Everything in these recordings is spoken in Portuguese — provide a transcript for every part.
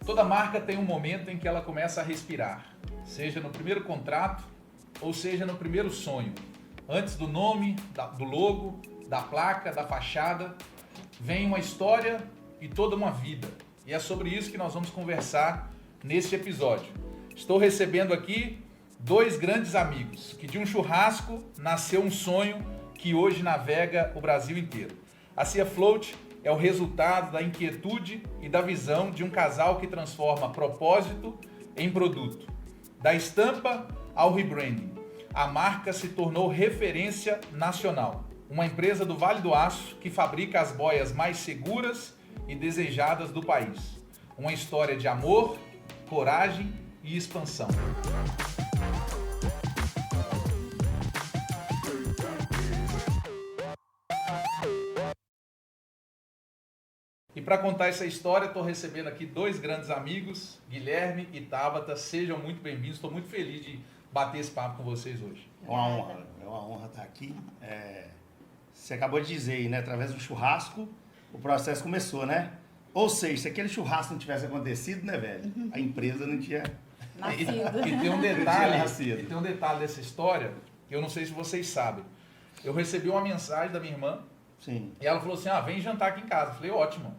Toda marca tem um momento em que ela começa a respirar, seja no primeiro contrato ou seja no primeiro sonho. Antes do nome, do logo, da placa, da fachada, vem uma história e toda uma vida. E é sobre isso que nós vamos conversar neste episódio. Estou recebendo aqui dois grandes amigos, que de um churrasco nasceu um sonho que hoje navega o Brasil inteiro. A Cia Float é o resultado da inquietude e da visão de um casal que transforma propósito em produto. Da estampa ao rebranding, a marca se tornou referência nacional. Uma empresa do Vale do Aço que fabrica as boias mais seguras e desejadas do país. Uma história de amor, coragem e expansão. E para contar essa história, estou recebendo aqui dois grandes amigos, Guilherme e Tabata. Sejam muito bem-vindos. Estou muito feliz de bater esse papo com vocês hoje. É uma honra estar aqui. Você acabou de dizer aí, né? Através do churrasco, o processo começou, né? Ou seja, se aquele churrasco não tivesse acontecido, né, velho? A empresa não tinha nascido. E tem um detalhe dessa história, que eu não sei se vocês sabem. Eu recebi uma mensagem da minha irmã. Sim. E ela falou assim, vem jantar aqui em casa. Eu falei, ótimo.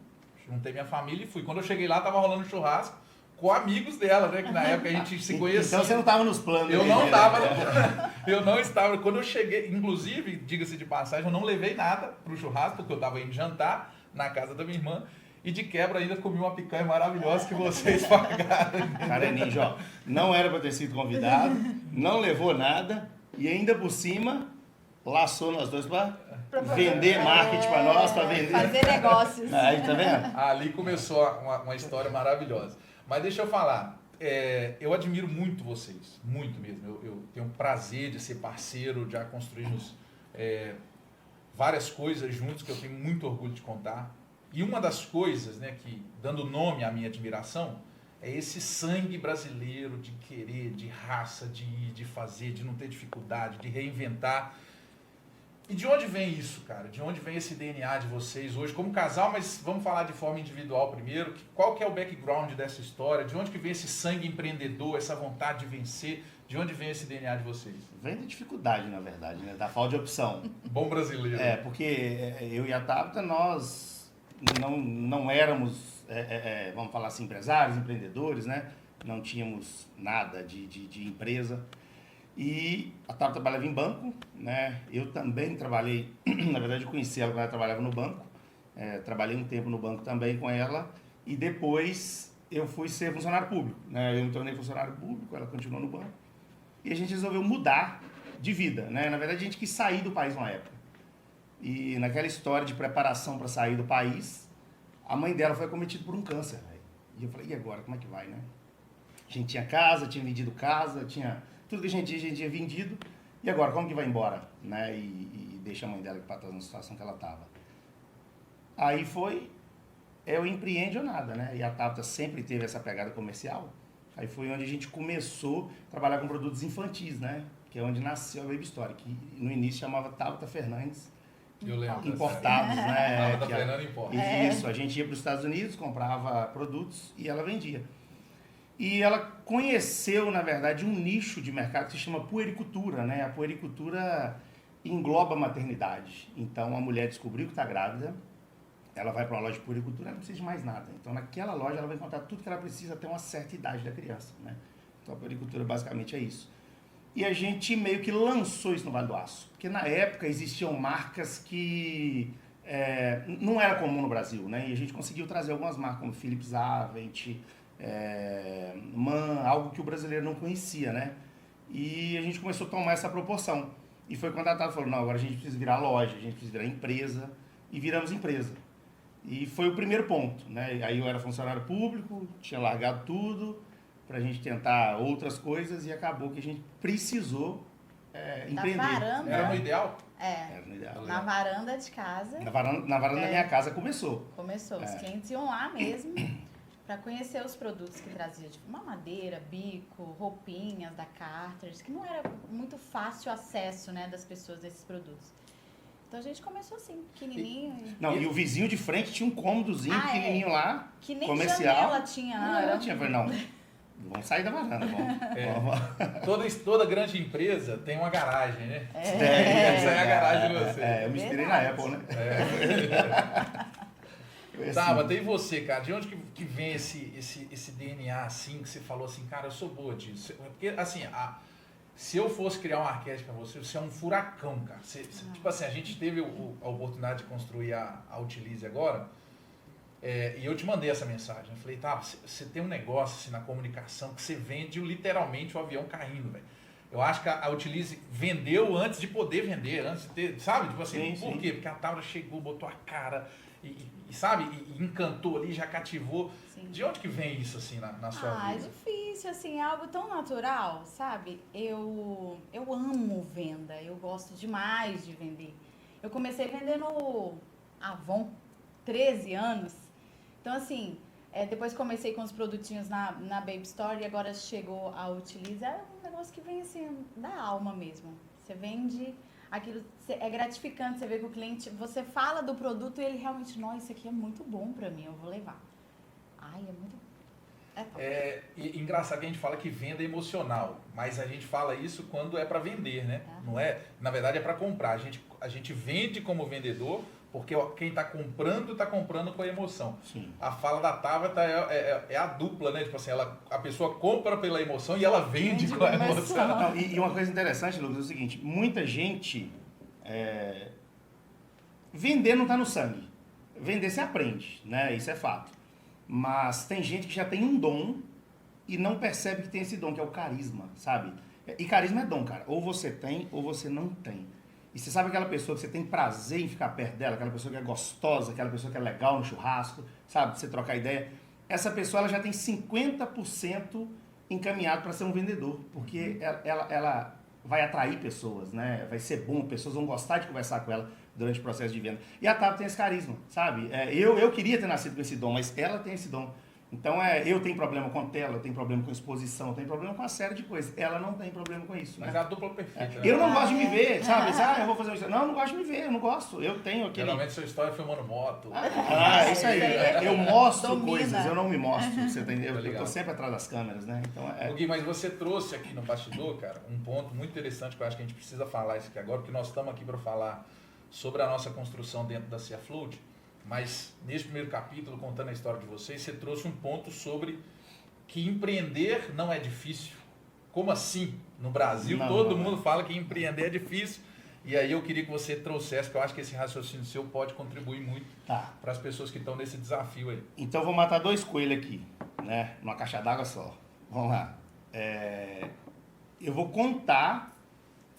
Juntei minha família e fui. Quando eu cheguei lá, tava rolando um churrasco com amigos dela, né? Que na época a gente se conhecia. Então você não estava nos planos. Eu não estava. Eu não estava. Quando eu cheguei, inclusive, diga-se de passagem, eu não levei nada pro churrasco, porque eu estava indo jantar na casa da minha irmã. E de quebra ainda comi uma picanha maravilhosa que vocês pagaram. Cara, Ninja, ó, não era para ter sido convidado, não levou nada e ainda por cima laçou nós dois para vender marketing para nós, para vender. Fazer negócios. Aí, tá vendo? Ali começou uma história maravilhosa. Mas deixa eu falar, eu admiro muito vocês, muito mesmo. Eu tenho um prazer de ser parceiro, já construímos várias coisas juntos que eu tenho muito orgulho de contar. E uma das coisas, né, que, dando nome à minha admiração, é esse sangue brasileiro de querer, de raça, de ir, de fazer, de não ter dificuldade, de reinventar. E de onde vem isso, cara? De onde vem esse DNA de vocês hoje como casal? Mas vamos falar de forma individual primeiro. Qual que é o background dessa história? De onde que vem esse sangue empreendedor, essa vontade de vencer? De onde vem esse DNA de vocês? Vem da dificuldade, na verdade, né? Da falta de opção. Bom brasileiro. Porque eu e a Tabata, nós não éramos, vamos falar assim, empresários, empreendedores, né? Não tínhamos nada de empresa. E a Tabata trabalhava em banco, né? Eu também trabalhei, na verdade eu conheci ela quando ela trabalhava no banco. Trabalhei um tempo no banco também com ela. E depois eu fui ser funcionário público, né? Eu me tornei funcionário público, ela continuou no banco. E a gente resolveu mudar de vida, né? Na verdade a gente quis sair do país uma época. E naquela história de preparação para sair do país, a mãe dela foi acometida por um câncer, véio. E eu falei, e agora, como é que vai, né? A gente tinha casa, tinha vendido casa, tinha tudo que a gente tinha vendido. E agora, como que vai embora, né? E deixa a mãe dela para estar na situação que ela estava. Aí foi, o empreende ou nada, né? E a Tabata sempre teve essa pegada comercial. Aí foi onde a gente começou a trabalhar com produtos infantis, né? Que é onde nasceu a Baby Story, que no início chamava Tabata Fernandes. Eu lembro. Importados, né? Tabata Fernandes importa. Isso, a gente ia para os Estados Unidos, comprava produtos e ela vendia. E ela conheceu, na verdade, um nicho de mercado que se chama puericultura, né? A puericultura engloba a maternidade. Então, a mulher descobriu que está grávida, ela vai para uma loja de puericultura, ela não precisa de mais nada. Então, naquela loja, ela vai encontrar tudo que ela precisa até uma certa idade da criança, né? Então, a puericultura basicamente é isso. E a gente meio que lançou isso no Vale do Aço. Porque na época existiam marcas que não era comum no Brasil, né? E a gente conseguiu trazer algumas marcas como Philips Avent, MAN, algo que o brasileiro não conhecia, né? E a gente começou a tomar essa proporção. E foi quando a Tata falou, não, agora a gente precisa virar loja, a gente precisa virar empresa. E viramos empresa. E foi o primeiro ponto, né? Aí eu era funcionário público, tinha largado tudo pra gente tentar outras coisas e acabou que a gente precisou empreender. Varanda, Era no ideal? Era no ideal. Na varanda de casa. Na varanda da minha casa começou. Começou. Os clientes iam lá mesmo para conhecer os produtos que trazia, tipo mamadeira, bico, roupinhas da Carter's, que não era muito fácil o acesso, né, das pessoas a esses produtos. Então a gente começou assim, pequenininho. Não, e o vizinho de frente tinha um cômodozinho pequenininho lá, que nem comercial. janela tinha. Não, tinha, não. Vamos sair da varanda, vamos. Toda grande empresa tem uma garagem, né? Essa é a garagem de você. eu me inspirei na Apple, né? Tá, mas tem você, cara, de onde que vem esse DNA assim, que você falou assim, cara, eu sou boa disso? Porque, assim, se eu fosse criar um arquétipo pra você é um furacão, cara. Tipo assim, a gente teve a oportunidade de construir a Utilize agora, e eu te mandei essa mensagem. Eu falei, tá, você tem um negócio assim, na comunicação que você vende literalmente o avião caindo, velho. Eu acho que a Utilize vendeu antes de poder vender, antes de ter, sabe? Tipo assim, sim, por sim. quê? Porque a Taura chegou, botou a cara sabe? E encantou ali, já cativou. Sim. De onde que vem isso, assim, na sua vida? É difícil, assim, é algo tão natural, sabe? Eu amo venda, eu gosto demais de vender. Eu comecei vendendo Avon, 13 anos. Então, assim, depois comecei com os produtinhos na Baby Store e agora chegou a Utilize. É um negócio que vem, assim, da alma mesmo. Você vende... Aquilo é gratificante, você vê que o cliente, você fala do produto e ele realmente, não, isso aqui é muito bom pra mim, eu vou levar. Ai, é muito E engraçado que a gente fala que venda é emocional, mas a gente fala isso quando é para vender, né? Não é, na verdade é para comprar. A gente vende como vendedor, porque quem está comprando com a emoção. Sim. A fala da Tabata é a dupla, né? Tipo assim, a pessoa compra pela emoção e ela vende com a emoção. Não, e uma coisa interessante, Lucas, é o seguinte, muita gente... vender não está no sangue. Vender você aprende, né? Isso é fato. Mas tem gente que já tem um dom e não percebe que tem esse dom, que é o carisma, sabe? E carisma é dom, cara. Ou você tem, ou você não tem. E você sabe aquela pessoa que você tem prazer em ficar perto dela, aquela pessoa que é gostosa, aquela pessoa que é legal no churrasco, sabe? Você trocar ideia. Essa pessoa ela já tem 50% encaminhado para ser um vendedor, porque ela vai atrair pessoas, né? Vai ser bom, pessoas vão gostar de conversar com ela durante o processo de venda. E a Tabata tem esse carisma, sabe? Eu queria ter nascido com esse dom, mas ela tem esse dom. Então, eu tenho problema com tela, eu tenho problema com exposição, eu tenho problema com uma série de coisas. Ela não tem problema com isso, né? Mas é a dupla perfeita. Eu não gosto de me ver, sabe? Eu vou fazer isso. Não, eu não gosto de me ver, eu não gosto. Eu tenho aquele... Geralmente sua história é filmando moto. Isso aí. Eu mostro Domina. coisas, eu não me mostro, você entendeu? Tá Eu legal. tô sempre atrás das câmeras, né? Então, Gui, mas você trouxe aqui no bastidor, cara, um ponto muito interessante que eu acho que a gente precisa falar isso aqui agora, porque nós estamos aqui para falar sobre a nossa construção dentro da Cia Float, mas nesse primeiro capítulo, contando a história de vocês, você trouxe um ponto sobre que empreender não é difícil. Como assim? No Brasil, todo mundo fala que empreender é difícil. E aí eu queria que você trouxesse, que eu acho que esse raciocínio seu pode contribuir muito para as pessoas que estão nesse desafio aí. Então, vou matar 2 coelhos aqui, né? Numa caixa d'água só. Vamos lá. Eu vou contar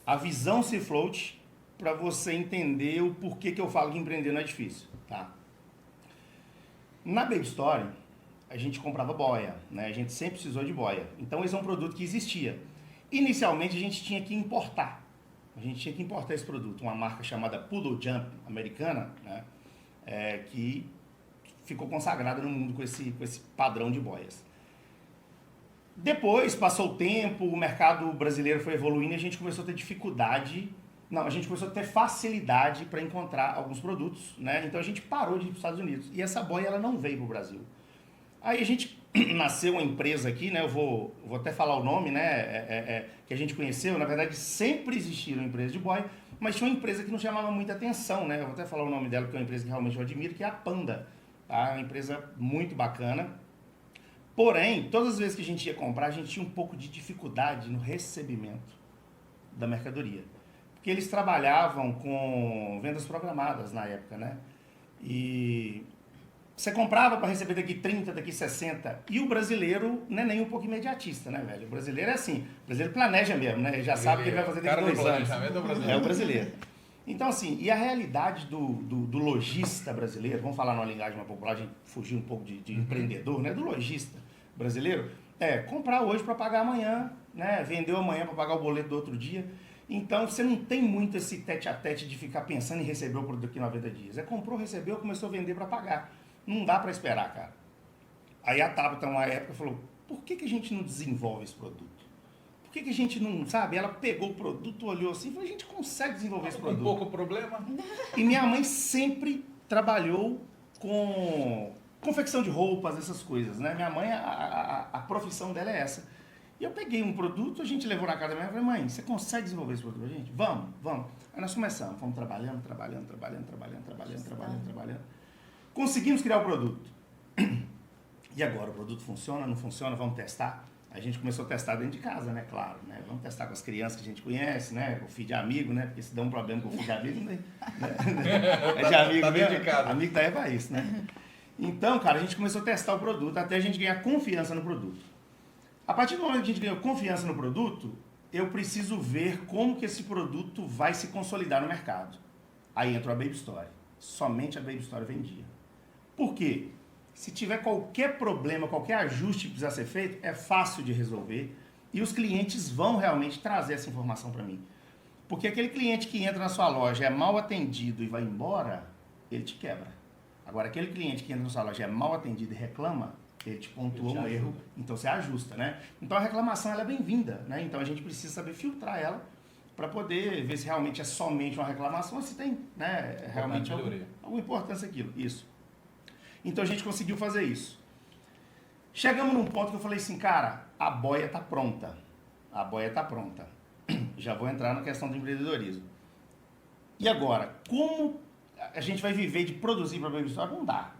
a visão Cia Float para você entender o porquê que eu falo que empreender não é difícil, tá? Na Baby Store, a gente comprava boia, né? A gente sempre precisou de boia. Então, esse é um produto que existia. Inicialmente, a gente tinha que importar. A gente tinha que importar esse produto. Uma marca chamada Poodle Jump, americana, né? Que ficou consagrada no mundo com esse padrão de boias. Depois, passou o tempo, o mercado brasileiro foi evoluindo e a gente começou a ter dificuldade... Não, a gente começou a ter facilidade para encontrar alguns produtos, né? Então a gente parou de ir para os Estados Unidos. E essa boia ela não veio para o Brasil. Aí a gente nasceu uma empresa aqui, né? Eu vou até falar o nome, né? Que a gente conheceu. Na verdade, sempre existiram empresas de boia, mas tinha uma empresa que não chamava muita atenção, né? Eu vou até falar o nome dela, porque é uma empresa que realmente eu admiro, que é a Panda. Tá? Uma empresa muito bacana. Porém, todas as vezes que a gente ia comprar, a gente tinha um pouco de dificuldade no recebimento da mercadoria. Porque eles trabalhavam com vendas programadas na época, né? E você comprava para receber daqui 30, daqui 60. E o brasileiro não é nem um pouco imediatista, né, velho? O brasileiro é assim. O brasileiro planeja mesmo, né? Ele já sabe o que ele vai fazer daqui 2 anos. É o brasileiro. Então, assim, e a realidade do lojista brasileiro, vamos falar numa linguagem mais popular, a gente fugir um pouco de empreendedor, né? Do lojista brasileiro, comprar hoje para pagar amanhã, né? Vendeu amanhã para pagar o boleto do outro dia. Então, você não tem muito esse tete-a-tete de ficar pensando em receber o produto daqui em 90 dias. Comprou, recebeu, começou a vender para pagar. Não dá para esperar, cara. Aí a Tabata, uma época, falou, por que a gente não desenvolve esse produto? por que a gente não, sabe? Ela pegou o produto, olhou assim e falou, a gente consegue desenvolver esse Com produto. pouco problema. E minha mãe sempre trabalhou com confecção de roupas, essas coisas, né? Minha mãe, a profissão dela é essa. E eu peguei um produto, a gente levou na casa da minha mãe e falei, mãe, você consegue desenvolver esse produto pra gente? Vamos. Aí nós começamos, fomos trabalhando. Conseguimos criar o produto. E agora, o produto funciona, não funciona, vamos testar? A gente começou a testar dentro de casa, né? Claro, né? Vamos testar com as crianças que a gente conhece, né? O filho de amigo, né? Porque se dá um problema com o filho de amigo, né? É de amigo, tá dentro mesmo. de casa. Amigo tá aí pra isso, né? Então, cara, a gente começou a testar o produto até a gente ganhar confiança no produto. A partir do momento que a gente ganhou confiança no produto, eu preciso ver como que esse produto vai se consolidar no mercado. Aí entrou a Baby Story. Somente a Baby Story vendia. Por quê? Se tiver qualquer problema, qualquer ajuste que precisar ser feito, é fácil de resolver e os clientes vão realmente trazer essa informação para mim. Porque aquele cliente que entra na sua loja é mal atendido e vai embora, ele te quebra. Agora, aquele cliente que entra na sua loja é mal atendido e reclama, ele te pontua um erro, então você ajusta, né? Então a reclamação ela é bem-vinda, né? Então a gente precisa saber filtrar ela para poder ver se realmente é somente uma reclamação ou se tem, né, realmente alguma importância aquilo. Isso. Então a gente conseguiu fazer isso. Chegamos num ponto que eu falei assim, cara, a boia tá pronta. A boia tá pronta. Já vou entrar na questão do empreendedorismo. E agora, como a gente vai viver de produzir para Baby Story? Não dá.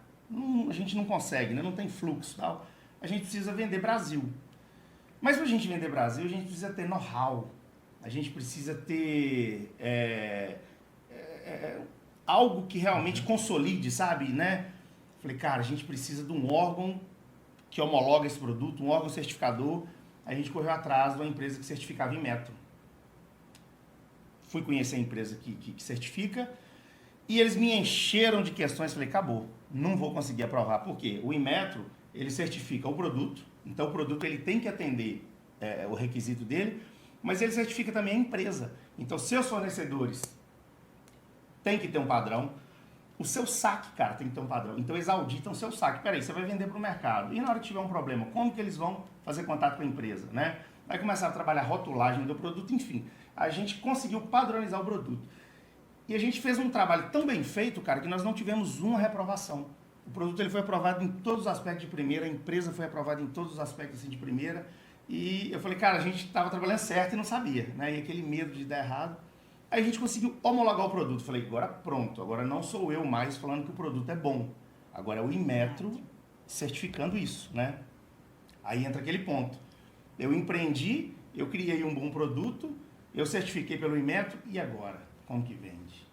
A gente não consegue, né? Não tem fluxo e tal. A gente precisa vender Brasil. Mas para a gente vender Brasil, a gente precisa ter know-how. A gente precisa ter algo que realmente consolide, sabe, né? Falei, cara, a gente precisa de um órgão que homologa esse produto, um órgão certificador. A gente correu atrás de uma empresa que certificava Inmetro. Fui conhecer a empresa que certifica e eles me encheram de questões. Falei, acabou, não vou conseguir aprovar. Por quê? O Inmetro, ele certifica o produto, então o produto ele tem que atender o requisito dele, mas ele certifica também a empresa. Então, seus fornecedores têm que ter um padrão. O seu saque, cara, tem que ter um padrão. Então, eles auditam o seu saque. Peraí, você vai vender para o mercado. E na hora que tiver um problema, como que eles vão fazer contato com a empresa, né? Vai começar a trabalhar a rotulagem do produto, enfim. A gente conseguiu padronizar o produto. E a gente fez um trabalho tão bem feito, cara, que nós não tivemos uma reprovação. O produto ele foi aprovado em todos os aspectos de primeira, a empresa foi aprovada em todos os aspectos assim, de primeira. E eu falei, cara, a gente estava trabalhando certo e não sabia, né? E aquele medo de dar errado. Aí a gente conseguiu homologar o produto. Falei, agora pronto, agora não sou eu mais falando que o produto é bom. Agora é o Inmetro certificando isso, né? Aí entra aquele ponto. Eu empreendi, eu criei um bom produto, eu certifiquei pelo Inmetro, e agora? Como que vende?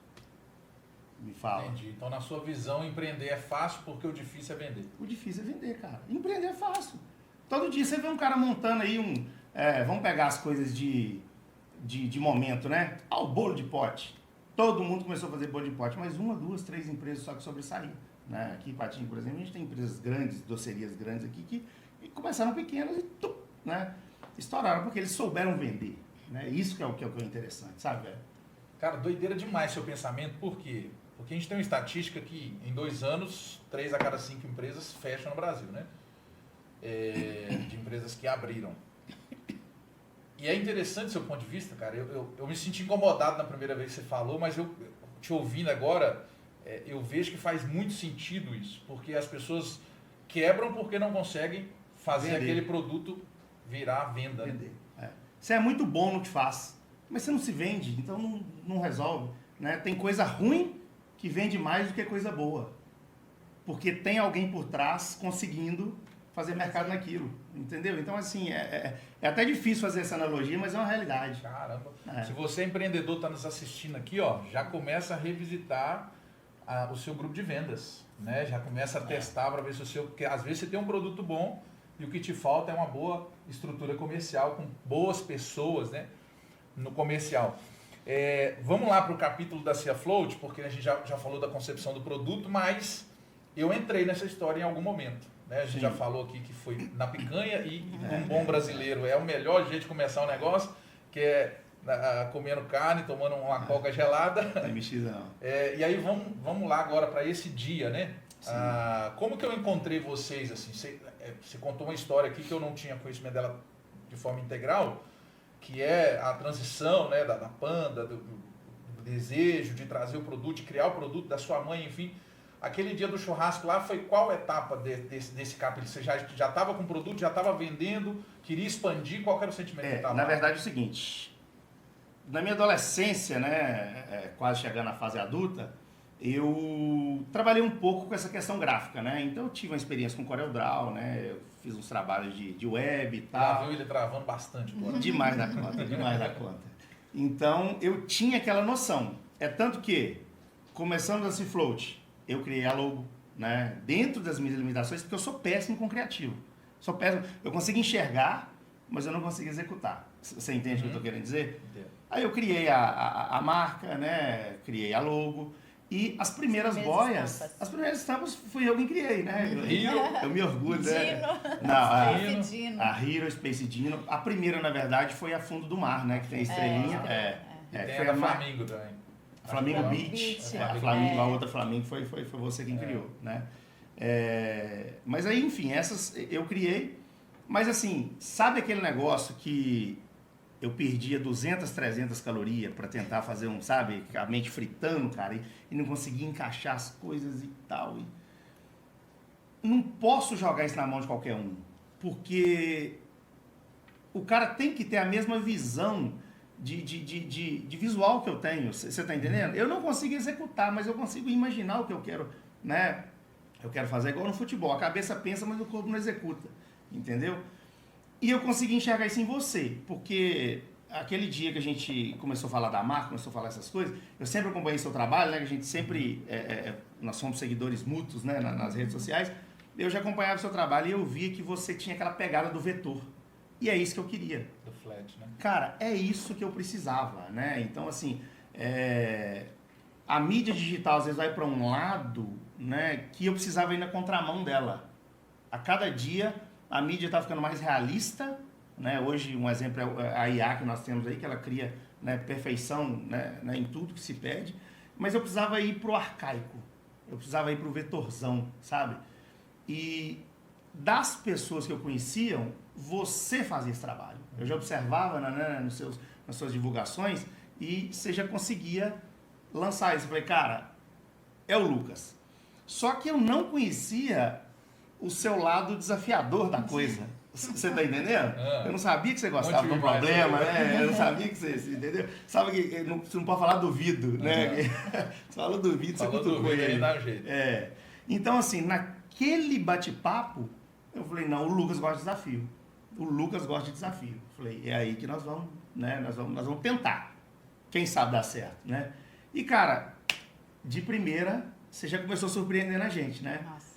Me fala. Entendi. Então, na sua visão, empreender é fácil porque o difícil é vender. O difícil é vender, cara. Empreender é fácil. Todo dia você vê um cara montando aí vamos pegar as coisas de momento, né? O bolo de pote. Todo mundo começou a fazer bolo de pote, mas 1, 2, 3 empresas só que sobressaíram. Né? Aqui em Patinho, por exemplo, a gente tem empresas grandes, docerias grandes aqui, que começaram pequenas e né? Estouraram, porque eles souberam vender. Né? Isso que é o que é interessante, sabe, velho? Cara, doideira demais seu pensamento, por quê? Porque a gente tem uma estatística que em 2 anos, 3 a cada 5 empresas fecham no Brasil, né? De empresas que abriram. E é interessante seu ponto de vista, cara. Eu me senti incomodado na primeira vez que você falou, mas eu te ouvindo agora, eu vejo que faz muito sentido isso. Porque as pessoas quebram porque não conseguem fazer aquele produto virar venda. Vender. Você é muito bom no que faz, mas você não se vende, então não resolve. Né? Tem coisa ruim que vende mais do que coisa boa. Porque tem alguém por trás conseguindo fazer mercado naquilo, entendeu? Então, assim, é até difícil fazer essa analogia, mas é uma realidade. Caramba. Se você é empreendedor, está nos assistindo aqui, ó, já começa a revisitar o seu grupo de vendas, né? Já começa a testar para ver se o seu... Porque às vezes você tem um produto bom e o que te falta é uma boa estrutura comercial, com boas pessoas, né? No comercial. Vamos lá para o capítulo da Cia Float, porque a gente já falou da concepção do produto, mas eu entrei nessa história em algum momento. Né? A gente já falou aqui que foi na picanha e um bom brasileiro é o melhor jeito de começar um negócio, que é comendo carne, tomando uma coca gelada. Tem mexidão. E aí vamos lá agora para esse dia, né? Como que eu encontrei vocês? Assim, você contou uma história aqui que eu não tinha conhecimento dela de forma integral. que é a transição, né, da Panda, do desejo de trazer o produto, de criar o produto da sua mãe, enfim. Aquele dia do churrasco lá foi qual etapa desse capítulo? Você já estava com o produto, já estava vendendo, queria expandir? Qual era o sentimento que estava? Na verdade é o seguinte, na minha adolescência, né, quase chegando à fase adulta, eu trabalhei um pouco com essa questão gráfica, né? Então eu tive uma experiência com CorelDRAW, né? Eu fiz uns trabalhos de web e tal. Já viu ele travando bastante agora. Demais da conta, demais da conta. Então eu tinha aquela noção. É tanto que, começando a Float, eu criei a logo, né? Dentro das minhas limitações, porque eu sou péssimo com criativo. Sou péssimo. Eu consigo enxergar, mas eu não consigo executar. Você entende o que eu estou querendo dizer? Entendo. Aí eu criei a marca, né? Criei a logo. E as primeiras boias, as primeiras estampas fui eu que criei, né? Eu me orgulho, né? A Hero, Space Dino. A primeira, na verdade, foi a Fundo do Mar, né? Que tem a estrelinha. Tem foi a Flamingo também. Flamingo Beach. A outra Flamingo foi você quem criou, né? Mas aí, enfim, essas eu criei. Mas assim, sabe aquele negócio que eu perdia 200, 300 calorias para tentar fazer sabe, a mente fritando, cara, e não conseguia encaixar as coisas e tal. Não posso jogar isso na mão de qualquer um, porque o cara tem que ter a mesma visão de visual que eu tenho, você tá entendendo? Eu não consigo executar, mas eu consigo imaginar o que eu quero, né? Eu quero fazer igual no futebol, a cabeça pensa, mas o corpo não executa, entendeu? E eu consegui enxergar isso em você, porque aquele dia que a gente começou a falar da marca, começou a falar essas coisas, eu sempre acompanhei seu trabalho, né? Que a gente sempre, nós somos seguidores mútuos, né? Nas redes sociais. Eu já acompanhava o seu trabalho e eu via que você tinha aquela pegada do vetor. E é isso que eu queria. Do flat, né? Cara, é isso que eu precisava, né? Então, assim, a mídia digital às vezes vai para um lado, né? Que eu precisava ir na contramão dela. A cada dia a mídia está ficando mais realista, né? Hoje um exemplo é a IA que nós temos aí, que ela cria, né, perfeição, né, em tudo que se pede, mas eu precisava ir pro arcaico, eu precisava ir pro vetorzão, sabe? E das pessoas que eu conhecia, você fazia esse trabalho. Eu já observava, né, nas suas divulgações e você já conseguia lançar isso. Eu falei, cara, é o Lucas. Só que eu não conhecia o seu lado desafiador da coisa. Você tá entendendo? Eu não sabia que você gostava do problema, né? Eu não sabia que você entendeu? Sabe que você não pode falar duvido, né? Você falou duvido, você cutucou ele. Dá um jeito. Então, assim, naquele bate-papo, eu falei, não, o Lucas gosta de desafio. O Lucas gosta de desafio. Eu falei, é aí que nós vamos, né? Nós vamos tentar. Quem sabe dar certo, né? E, cara, de primeira, você já começou surpreendendo a gente, né? Nossa.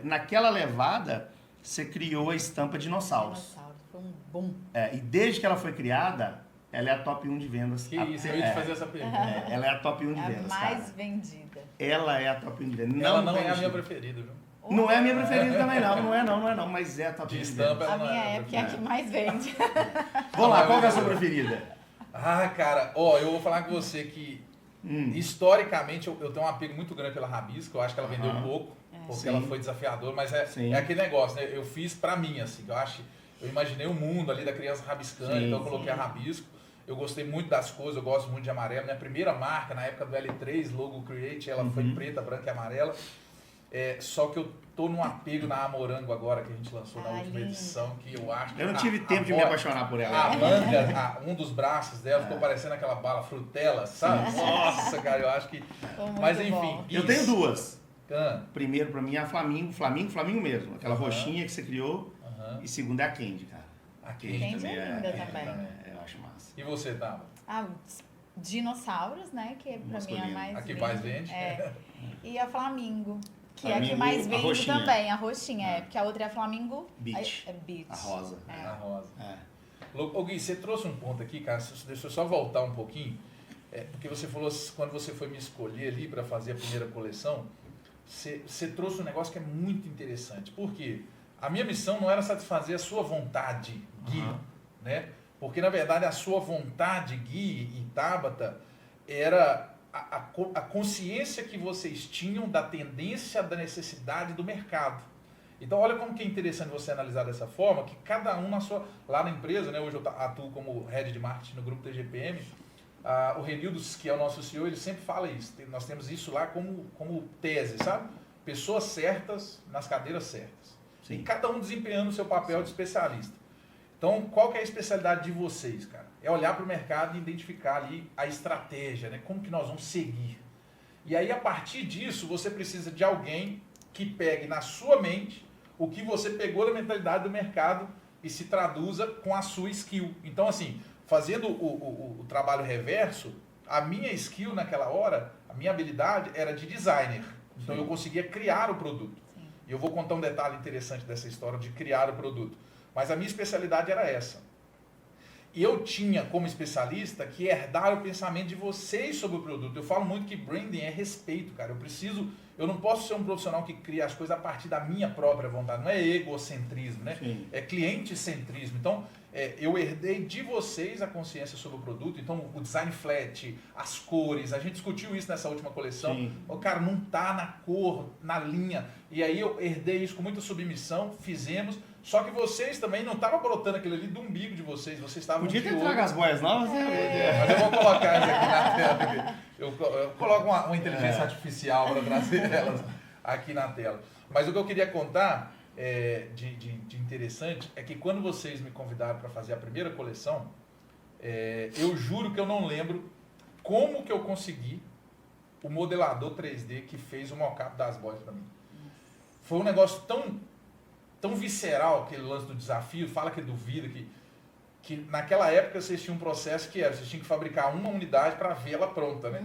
Naquela levada, você criou a estampa Dinossauros. Foi um boom. E desde que ela foi criada, ela é a top 1 de vendas. Que isso, eu ia te fazer essa pergunta. Ela é a top 1 de vendas, a mais cara. vendida. Ela é a top 1 de vendas. Ela não é a minha preferida, viu? Não é a minha preferida também, não é não, mas é a top 1 de vendas. A minha época é a que mais vende. Vamos lá, qual é a sua preferida? Cara, eu vou falar com você que historicamente eu tenho um apego muito grande pela Rabisco, eu acho que ela vendeu pouco. Porque ela foi desafiadora, mas é aquele negócio, né? Eu fiz pra mim, assim, eu imaginei o mundo ali da criança rabiscando, então eu coloquei a Rabisco. Eu gostei muito das cores, eu gosto muito de amarelo. Minha primeira marca, na época do L3, Logo Create, ela foi preta, branca e amarela. Só que eu tô num apego na Amorango agora, que a gente lançou na última edição, que eu acho que... Eu não tive tempo de me apaixonar por ela. A manga, um dos braços dela ficou parecendo aquela bala frutela, sabe? Nossa, cara, eu acho que... Mas enfim... Eu tenho duas. Primeiro, pra mim, é a Flamingo mesmo. Aquela roxinha que você criou. E segunda é a Candy, cara. A Candy também é linda também. Eu acho massa. E você, Tava? Dinossauros, né? Que pra mim é a mais a que mais vende. E a Flamingo. Que é a que mais vende também, a roxinha. Porque a outra é a Flamingo Beach. Beach. A rosa. A rosa. Ô Gui, você trouxe um ponto aqui, cara. Deixa eu só voltar um pouquinho. Porque você falou, quando você foi me escolher ali para fazer a primeira coleção, você trouxe um negócio que é muito interessante. Por quê? A minha missão não era satisfazer a sua vontade, Gui, né? Porque, na verdade, a sua vontade, Gui e Tabata, era a consciência que vocês tinham da tendência, da necessidade do mercado. Então olha como que é interessante você analisar dessa forma, que cada um lá na empresa, né, hoje eu atuo como Head de Marketing no grupo TGPM, o Renildo, que é o nosso CEO, ele sempre fala isso, nós temos isso lá como tese, sabe? Pessoas certas nas cadeiras certas. Sim. E cada um desempenhando o seu papel de especialista. Então, qual que é a especialidade de vocês, cara? É olhar para o mercado e identificar ali a estratégia, né? Como que nós vamos seguir. E aí, a partir disso, você precisa de alguém que pegue na sua mente o que você pegou da mentalidade do mercado e se traduza com a sua skill. Então, assim, fazendo o trabalho reverso, a minha skill naquela hora, a minha habilidade era de designer. Então, eu conseguia criar o produto. Sim. E eu vou contar um detalhe interessante dessa história de criar o produto. Mas a minha especialidade era essa. E eu tinha como especialista que herdar o pensamento de vocês sobre o produto. Eu falo muito que branding é respeito, cara. Eu não posso ser um profissional que cria as coisas a partir da minha própria vontade. Não é egocentrismo, né? Sim. É clientecentrismo. Então, eu herdei de vocês a consciência sobre o produto. Então, o design flat, as cores, a gente discutiu isso nessa última coleção. Sim. O cara não tá na cor, na linha. E aí eu herdei isso com muita submissão, fizemos. Só que vocês também não estavam brotando aquilo ali do umbigo de vocês. Vocês estavam Podia de ter olho. trago as boias novas, né? Mas eu vou colocar isso aqui na tela. Eu coloco uma inteligência artificial para trazer elas aqui na tela. Mas o que eu queria contar de interessante é que quando vocês me convidaram para fazer a primeira coleção, eu juro que eu não lembro como que eu consegui o modelador 3D que fez o mockup das boias para mim. Foi um negócio tão visceral, aquele lance do desafio, fala que duvida, que naquela época vocês tinham um processo que era, vocês tinham que fabricar uma unidade para vê-la pronta, né?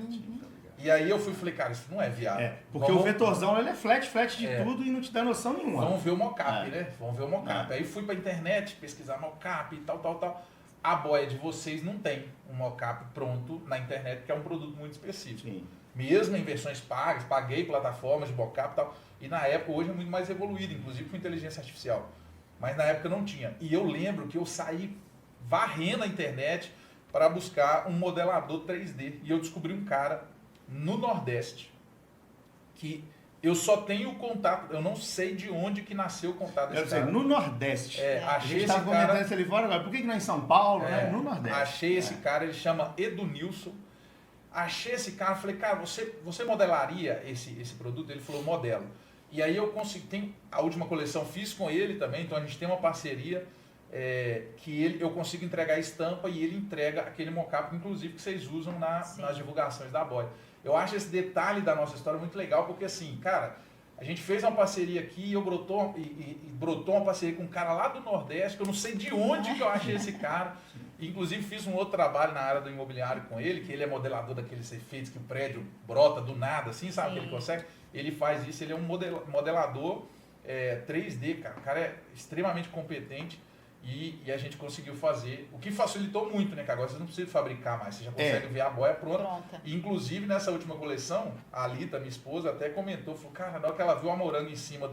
E aí eu falei, cara, isso não é viável. Porque o vetorzão ele é flat de tudo e não te dá noção nenhuma. Vamos ver o mockup, né? Vamos ver o mockup. Aí fui pra internet pesquisar mockup e tal. A boia de vocês não tem um mockup pronto na internet, que é um produto muito específico. Sim. Mesmo em versões pagas, paguei plataformas de mockup e tal. E na época, hoje é muito mais evoluído, inclusive com inteligência artificial. Mas na época não tinha. E eu lembro que eu saí varrendo a internet para buscar um modelador 3D. E eu descobri um cara no Nordeste que eu só tenho contato, eu não sei de onde que nasceu o contato desse cara. No Nordeste. Achei a gente esse estava comentando cara, isso ali fora agora. Por que não é em São Paulo, né? No Nordeste. achei esse cara, ele chama Edunilson. Achei esse cara, falei, cara, você modelaria esse produto? Ele falou, modelo. E aí eu consegui, a última coleção fiz com ele também, então a gente tem uma parceria que eu consigo entregar a estampa e ele entrega aquele mockup, inclusive, que vocês usam nas divulgações da boia. Eu acho esse detalhe da nossa história muito legal, porque assim, cara, a gente fez uma parceria aqui e brotou uma parceria com um cara lá do Nordeste, que eu não sei de onde que eu achei esse cara. Inclusive fiz um outro trabalho na área do imobiliário com ele, que ele é modelador daqueles efeitos que o prédio brota do nada, assim, sabe? Que ele consegue. Ele faz isso, ele é um modelador 3D, cara. O cara é extremamente competente e a gente conseguiu fazer, o que facilitou muito, né? Que agora você não precisa fabricar mais, você já consegue ver a boia pronta. E, inclusive, nessa última coleção, a Alita, minha esposa, até comentou, falou, cara, na hora que ela viu a moranga em cima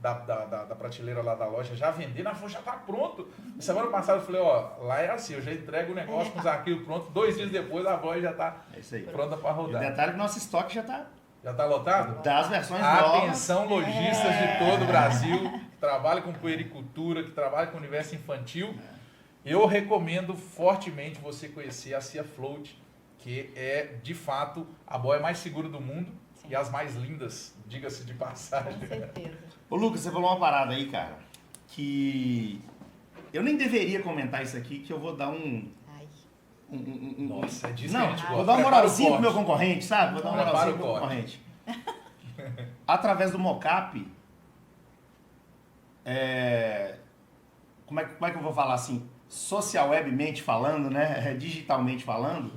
da prateleira lá da loja, já vendendo, ela falou, já tá pronto. Semana passada eu falei, lá é assim, eu já entrego o negócio com os arquivos prontos, 2 dias depois a boia já tá pronta para rodar. E detalhe que nosso estoque já tá... Já está lotado? Das versões novas. Atenção, lojistas de todo o Brasil, que trabalham com puericultura, que trabalham com o universo infantil. Eu recomendo fortemente você conhecer a Sea Float, que é, de fato, a boia mais segura do mundo e as mais lindas, diga-se de passagem. Com certeza. Ô Lucas, você falou uma parada aí, cara, que eu nem deveria comentar isso aqui, que eu vou dar Nossa, é disso não, que a gente gosta. vou dar uma moralzinha pro meu concorrente, sabe? Vou dar uma moralzinha pro meu concorrente. Através do mockup, como é que eu vou falar assim? Social webmente falando, né? Digitalmente falando,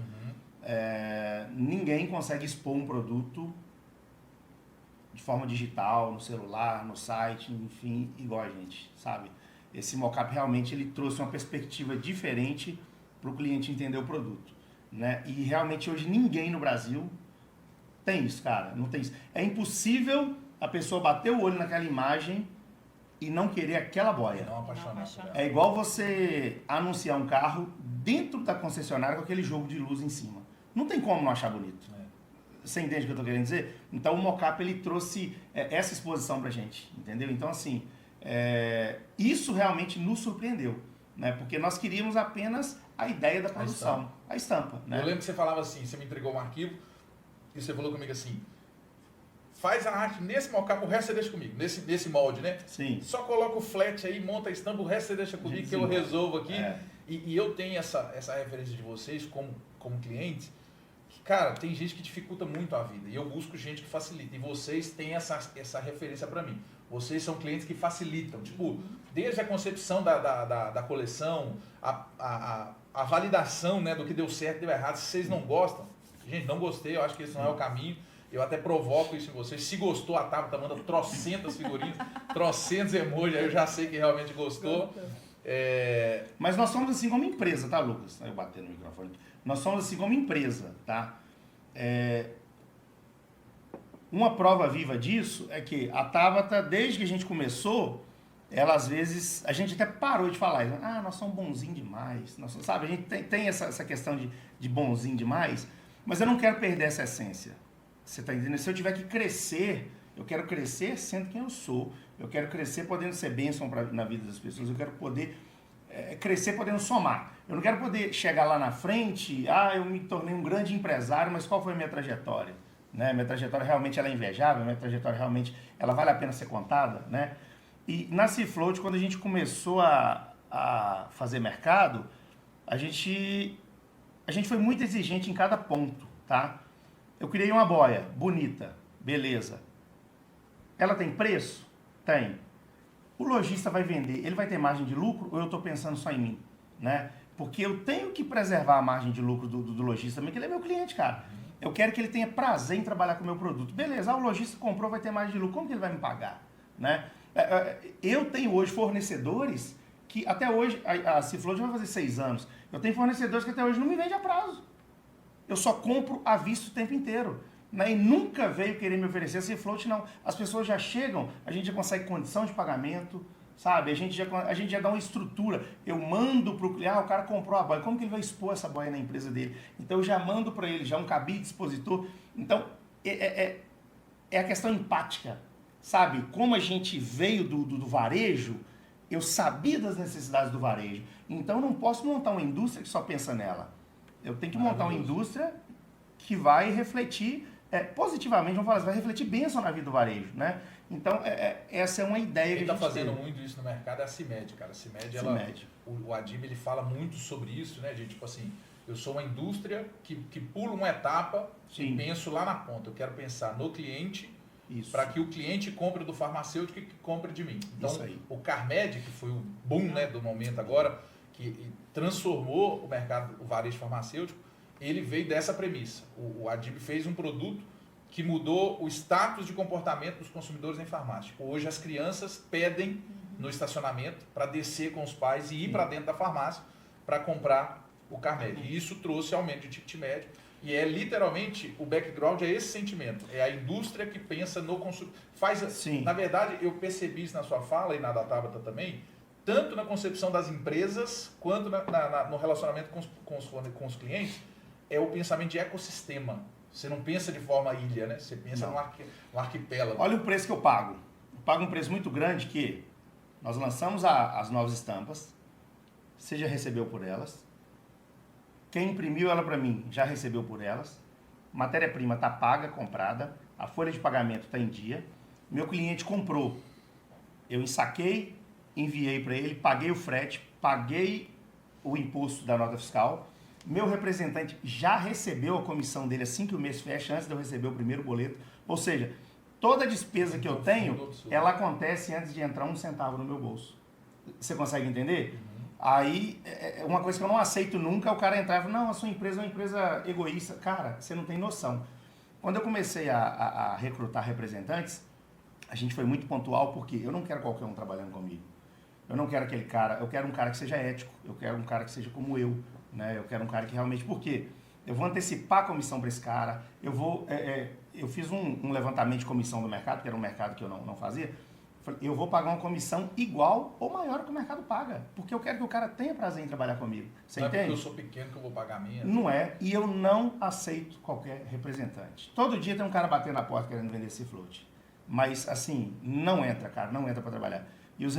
ninguém consegue expor um produto de forma digital, no celular, no site, enfim, igual a gente, sabe? Esse mockup realmente ele trouxe uma perspectiva diferente para o cliente entender o produto, né? E realmente hoje ninguém no Brasil tem isso, cara, não tem isso. É impossível a pessoa bater o olho naquela imagem e não querer aquela boia. Não apaixonar. É igual você anunciar um carro dentro da concessionária com aquele jogo de luz em cima. Não tem como não achar bonito. Você entende o que eu estou querendo dizer? Então o mockup ele trouxe essa exposição pra gente, entendeu? Então assim, Isso realmente nos surpreendeu, né? Porque nós queríamos apenas a ideia da produção, a estampa, né? Eu lembro que você falava assim, você me entregou um arquivo e você falou comigo assim, faz a arte nesse mockup, o resto você deixa comigo, nesse molde, né? Sim. Só coloca o flat aí, monta a estampa, o resto você deixa comigo que eu resolvo aqui. E eu tenho essa referência de vocês como clientes, que, cara, tem gente que dificulta muito a vida e eu busco gente que facilita. E vocês têm essa referência para mim. Vocês são clientes que facilitam, tipo, desde a concepção da coleção, a validação, né, do que deu certo e deu errado. Se vocês não gostam, gente, não gostei, eu acho que esse não é o caminho. Eu até provoco isso em vocês. Se gostou, a Tabata manda trocentas figurinhas, trocentos emojis, aí eu já sei que realmente gostou. Mas nós somos assim como empresa, tá, Lucas? Eu bati no microfone. Nós somos assim como empresa, tá? Uma prova viva disso é que a Tabata, desde que a gente começou, ela às vezes, a gente até parou de falar, nós somos bonzinhos demais, sabe? A gente tem essa questão de bonzinho demais, mas eu não quero perder essa essência. Você tá entendendo? Se eu tiver que crescer, eu quero crescer sendo quem eu sou. Eu quero crescer podendo ser bênção na vida das pessoas. Eu quero poder crescer podendo somar. Eu não quero poder chegar lá na frente, eu me tornei um grande empresário, mas qual foi a minha trajetória? Né? Minha trajetória realmente ela é invejável, minha trajetória realmente ela vale a pena ser contada, né? E na Cifloat, quando a gente começou a fazer mercado, a gente foi muito exigente em cada ponto, tá? Eu criei uma boia bonita, beleza. Ela tem preço? Tem. O lojista vai vender, ele vai ter margem de lucro ou eu estou pensando só em mim? Né? Porque eu tenho que preservar a margem de lucro do lojista também, que ele é meu cliente, cara. Eu quero que ele tenha prazer em trabalhar com o meu produto. Beleza, o lojista comprou, vai ter margem de lucro, como que ele vai me pagar? Né? Eu tenho hoje fornecedores que até hoje, a Cifloat vai fazer 6 anos, eu tenho fornecedores que até hoje não me vendem a prazo. Eu só compro à vista o tempo inteiro. Né? E nunca veio querer me oferecer a Cifloat, não. As pessoas já chegam, a gente já consegue condição de pagamento, sabe? A gente já dá uma estrutura. Eu mando para o cliente, o cara comprou a boia, como que ele vai expor essa boia na empresa dele? Então eu já mando para ele, já um cabide expositor. Então é a questão empática, sabe? Como a gente veio do varejo, eu sabia das necessidades do varejo. Então eu não posso montar uma indústria que só pensa nela. Eu tenho que montar uma indústria que vai refletir positivamente, vamos falar, vai refletir bênção na vida do varejo, né? Então, essa é uma ideia que a gente está fazendo muito isso no mercado, é a CIMED, cara. A CIMED, o Adib, ele fala muito sobre isso, né? De tipo assim, eu sou uma indústria que pula uma etapa e penso lá na ponta. Eu quero pensar no cliente para que o cliente compre do farmacêutico e que compre de mim. Então, o Carmed, que foi o boom, né, do momento agora, que transformou o mercado, o varejo farmacêutico, ele veio dessa premissa. O Adib fez um produto que mudou o status de comportamento dos consumidores em farmácia. Hoje as crianças pedem no estacionamento para descer com os pais e ir para dentro da farmácia para comprar o Carmed. E isso trouxe aumento de ticket médio. E literalmente, o background é esse sentimento. É a indústria que pensa no consumidor. Na verdade, eu percebi isso na sua fala e na da Tabata também, tanto na concepção das empresas, quanto no relacionamento com os clientes, é o pensamento de ecossistema. Você não pensa de forma ilha, né? Você pensa num arquipélago. Olha o preço que eu pago. Eu pago um preço muito grande que nós lançamos as novas estampas, você já recebeu por elas. Quem imprimiu ela para mim já recebeu por elas. Matéria-prima está paga, comprada. A folha de pagamento está em dia. Meu cliente comprou. Eu ensaquei, enviei para ele, paguei o frete, paguei o imposto da nota fiscal. Meu representante já recebeu a comissão dele assim que o mês fecha, antes de eu receber o primeiro boleto. Ou seja, toda a despesa que eu tenho, ela acontece antes de entrar 1 centavo no meu bolso. Você consegue entender? Aí, uma coisa que eu não aceito nunca é o cara entrar e falar, não, a sua empresa é uma empresa egoísta. Cara, você não tem noção. Quando eu comecei a recrutar representantes, a gente foi muito pontual, porque eu não quero qualquer um trabalhando comigo. Eu não quero aquele cara, eu quero um cara que seja ético, eu quero um cara que seja como eu, né? Eu quero um cara que realmente, por quê? Eu vou antecipar a comissão para esse cara, eu fiz um levantamento de comissão do mercado, que era um mercado que eu não fazia, eu vou pagar uma comissão igual ou maior que o mercado paga, porque eu quero que o cara tenha prazer em trabalhar comigo. Você entende? Não é porque eu sou pequeno que eu vou pagar menos. Não é, e eu não aceito qualquer representante. Todo dia tem um cara batendo na porta querendo vender Cifloat. Mas, assim, não entra, cara, não entra para trabalhar. E os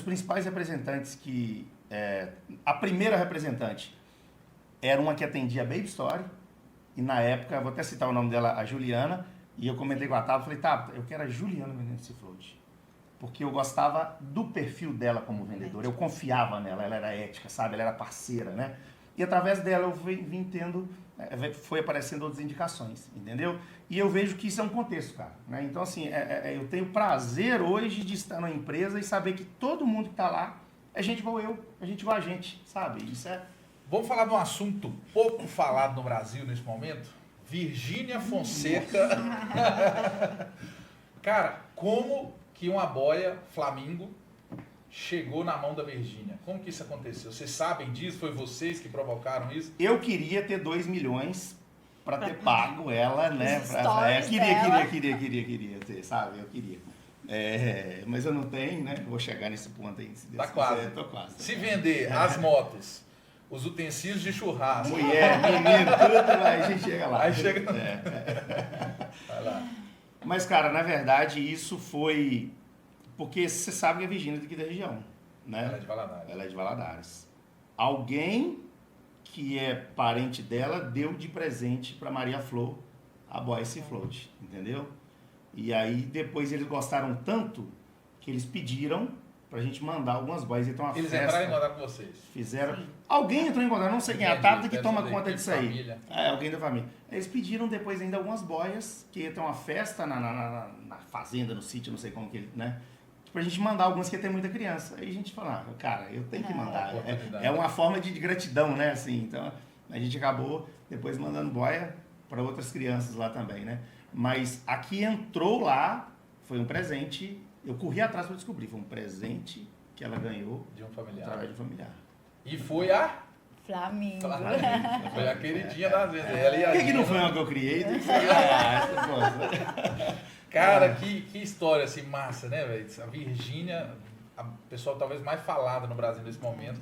principais representantes a primeira representante era uma que atendia a Baby Story, e na época, vou até citar o nome dela, a Juliana, e eu comentei com a Tabata, falei, Tabata, eu quero a Juliana vendendo esse float. Porque eu gostava do perfil dela como vendedora, eu confiava nela, ela era ética, sabe? Ela era parceira, né? E através dela eu vim tendo, foi aparecendo outras indicações, entendeu? E eu vejo que isso é um contexto, cara, né? Então, assim, eu tenho prazer hoje de estar numa empresa e saber que todo mundo que está lá é gente igual eu, é gente igual a gente, sabe? Isso é... Vamos falar de um assunto pouco falado no Brasil nesse momento? Virgínia Fonseca. Cara, como que uma boia Flamingo chegou na mão da Virgínia? Como que isso aconteceu? Vocês sabem disso? Foi vocês que provocaram isso? Eu queria ter 2 milhões para ter pago ela, né? Queria ter, sabe? Eu queria. Mas eu não tenho, né? Vou chegar nesse ponto aí. Se Deus tá quase. Quiser, tô quase. Se vender as motos, os utensílios de churrasco, mulher, menino, tudo, aí a gente chega lá. Aí chega... Vai lá. Mas, cara, na verdade, isso foi... Porque você sabe que a Virgínia é daqui da região, né? Ela é de Valadares. Ela é de Valadares. Alguém que é parente dela deu de presente para Maria Flor a Boyce Float, entendeu? E aí, depois eles gostaram tanto que eles pediram pra gente mandar algumas boias. Então, uma eles festa, entraram em contato com vocês? Fizeram. Alguém entrou em contato, não sei quem é a Tabata que toma conta disso aí. Família. Alguém da família. Eles pediram depois ainda algumas boias, que ia ter uma festa na fazenda, no sítio, não sei como que ele, né? Pra gente mandar algumas que ia ter muita criança. Aí a gente falou, cara, eu tenho que mandar. É uma forma de gratidão, né? Assim, então, a gente acabou depois mandando boia para outras crianças lá também, né? Mas a que entrou lá foi um presente. Eu corri atrás para descobrir. Foi um presente que ela ganhou de um familiar. Através de um familiar. E foi a Flamingo. Foi a queridinha das vezes. Por que não foi uma que eu criei? Cara, que história assim massa, né, velho? A Virgínia, a pessoa talvez mais falada no Brasil nesse momento,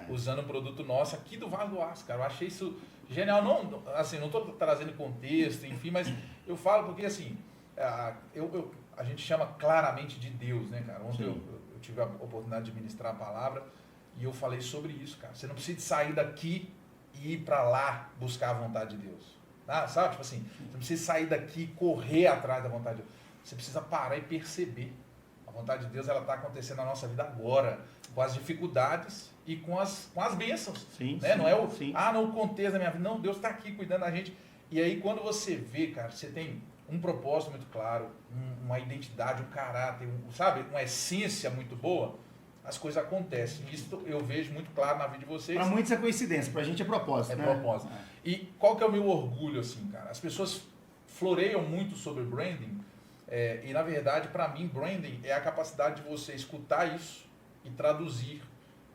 usando um produto nosso aqui do Vale do Aço, cara. Eu achei isso genial. Não, assim, não estou trazendo contexto, enfim, mas eu falo porque, assim, a gente chama claramente de Deus, né, cara? Ontem eu tive a oportunidade de ministrar a palavra e eu falei sobre isso, cara. Você não precisa sair daqui e ir para lá buscar a vontade de Deus. Tá? Sabe? Tipo assim, você não precisa sair daqui e correr atrás da vontade de Deus. Você precisa parar e perceber. A vontade de Deus, ela está acontecendo na nossa vida agora, com as dificuldades e com as bênçãos. Sim, né? Sim, não é o contexto da minha vida. Não, Deus está aqui cuidando da gente. E aí, quando você vê, cara, você tem um propósito muito claro, uma identidade, um caráter, sabe? Uma essência muito boa, as coisas acontecem. Isso eu vejo muito claro na vida de vocês. Para muitos é coincidência, para a gente é propósito. É propósito. E qual que é o meu orgulho, assim, cara? As pessoas floreiam muito sobre branding, e na verdade, para mim, branding é a capacidade de você escutar isso e traduzir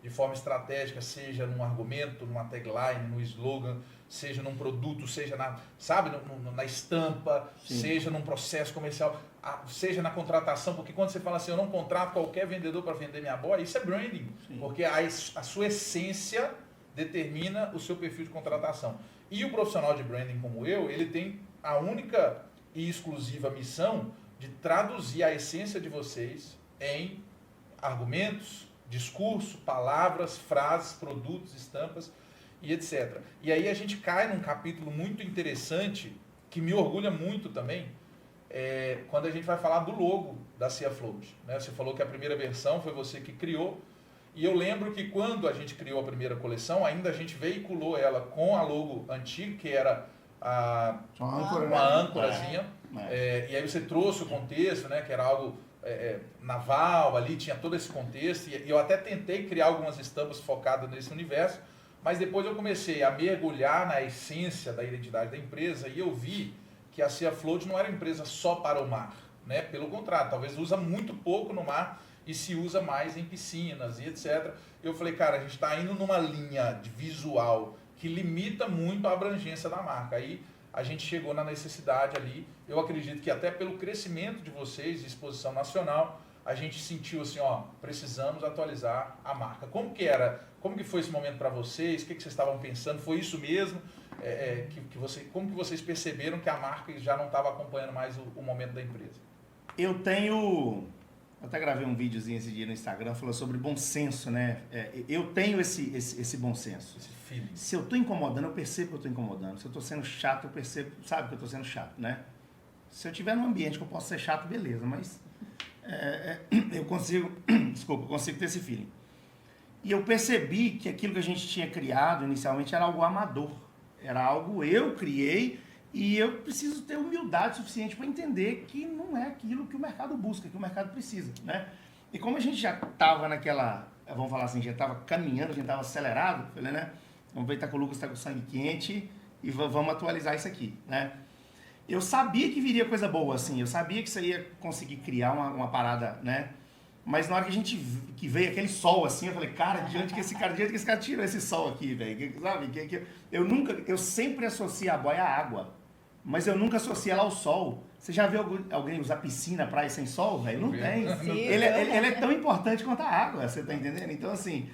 de forma estratégica, seja num argumento, numa tagline, no slogan, seja num produto, seja na estampa, Sim. seja num processo comercial, seja na contratação, porque quando você fala assim, eu não contrato qualquer vendedor para vender minha boia, isso é branding, Sim. porque a sua essência determina o seu perfil de contratação. E o profissional de branding como eu, ele tem a única e exclusiva missão de traduzir a essência de vocês em argumentos, discurso, palavras, frases, produtos, estampas e etc. E aí a gente cai num capítulo muito interessante, que me orgulha muito também, quando a gente vai falar do logo da Cia Float. Né? Você falou que a primeira versão foi você que criou, e eu lembro que quando a gente criou a primeira coleção, ainda a gente veiculou ela com a logo antiga, que era uma âncorazinha, e aí você trouxe o contexto, né, que era algo naval, ali tinha todo esse contexto, e eu até tentei criar algumas estampas focadas nesse universo, mas depois eu comecei a mergulhar na essência da identidade da empresa e eu vi que a Cia Float não era uma empresa só para o mar, né? Pelo contrário, talvez usa muito pouco no mar e se usa mais em piscinas e etc. Eu falei, cara, a gente está indo numa linha de visual que limita muito a abrangência da marca. Aí a gente chegou na necessidade ali, eu acredito que até pelo crescimento de vocês, de exposição nacional, a gente sentiu assim, precisamos atualizar a marca. Como que foi esse momento para vocês? O que vocês estavam pensando? Foi isso mesmo? Como que vocês perceberam que a marca já não estava acompanhando mais o momento da empresa? Eu tenho Eu até gravei um videozinho esse dia no Instagram, falando sobre bom senso, né? Eu tenho esse bom senso. Esse feeling. Se eu tô incomodando, eu percebo que eu tô incomodando. Se eu tô sendo chato, eu percebo, sabe que eu tô sendo chato, né? Se eu tiver num ambiente que eu posso ser chato, beleza, mas eu consigo, desculpa, eu consigo ter esse feeling. E eu percebi que aquilo que a gente tinha criado inicialmente era algo amador. Era algo eu criei e eu preciso ter humildade suficiente para entender que não é aquilo que o mercado busca, que o mercado precisa, né? E como a gente já estava naquela, vamos falar assim, já estava caminhando, a gente estava acelerado, falei, né? Vamos ver, tá com o Lucas, tá com o sangue quente e vamos atualizar isso aqui, né? Eu sabia que viria coisa boa, assim, eu sabia que você ia conseguir criar uma parada, né? Mas na hora que veio aquele sol assim, eu falei, cara, de onde que esse cara tirou esse sol aqui, velho? Sabe? Eu sempre associo a boia à água, mas eu nunca associo ela ao sol. Você já viu alguém usar piscina, praia sem sol, velho? Não tem. Ele é tão importante quanto a água, você tá entendendo? Então, assim,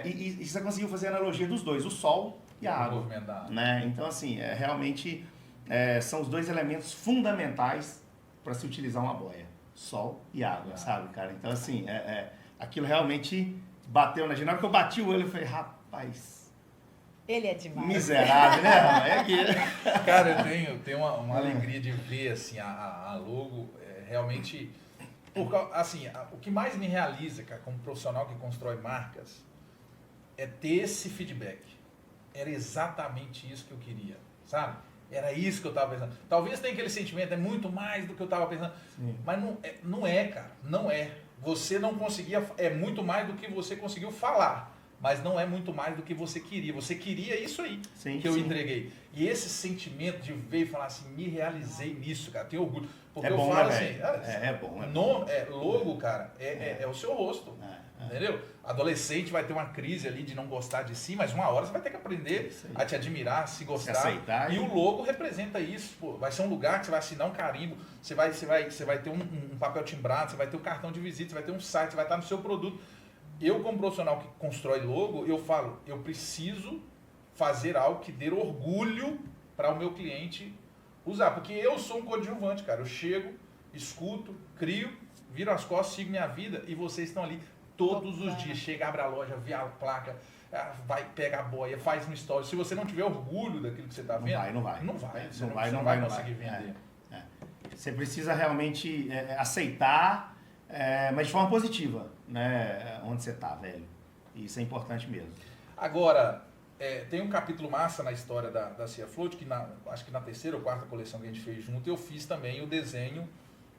e você conseguiu fazer a analogia dos dois, o sol e a água. Né? Então, assim, realmente são os dois elementos fundamentais para se utilizar uma boia. Sol e água, sabe, cara? Então, assim, aquilo realmente bateu na gente. Na hora que eu bati o olho, eu falei, rapaz... Ele é demais. Miserável, né? Cara, eu tenho uma alegria de ver, assim, a logo realmente... Assim, o que mais me realiza, cara, como profissional que constrói marcas, é ter esse feedback. Era exatamente isso que eu queria, sabe? Era isso que eu estava pensando. Talvez tenha aquele sentimento, é muito mais do que eu estava pensando. Sim. Mas não é, cara. Não é. Você não conseguia... É muito mais do que você conseguiu falar. Mas não é muito mais do que você queria. Você queria isso aí que eu entreguei. E esse sentimento de ver e falar assim, me realizei nisso, cara. Tenho orgulho. Porque eu falo assim... Logo, cara, é o seu rosto. Entendeu? Adolescente vai ter uma crise ali de não gostar de si, mas uma hora você vai ter que aprender a te admirar, se gostar. Se aceitar, e o logo representa isso. Pô. Vai ser um lugar que você vai assinar um carimbo, você vai ter um papel timbrado, você vai ter um cartão de visita, você vai ter um site, você vai estar no seu produto. Eu, como profissional que constrói logo, eu falo, eu preciso fazer algo que dê orgulho para o meu cliente usar. Porque eu sou um coadjuvante, cara. Eu chego, escuto, crio, viro as costas, sigo minha vida e vocês estão ali todos os dias. Chega, abre a loja, vê a placa, vai, pega a boia, faz uma história. Se você não tiver orgulho daquilo que você está vendo, não vai conseguir vender. Você precisa realmente aceitar, mas de forma positiva, né? Onde você está, velho. Isso é importante mesmo. Agora, tem um capítulo massa na história da Cia Float, que acho que na terceira ou quarta coleção que a gente fez junto, eu fiz também o desenho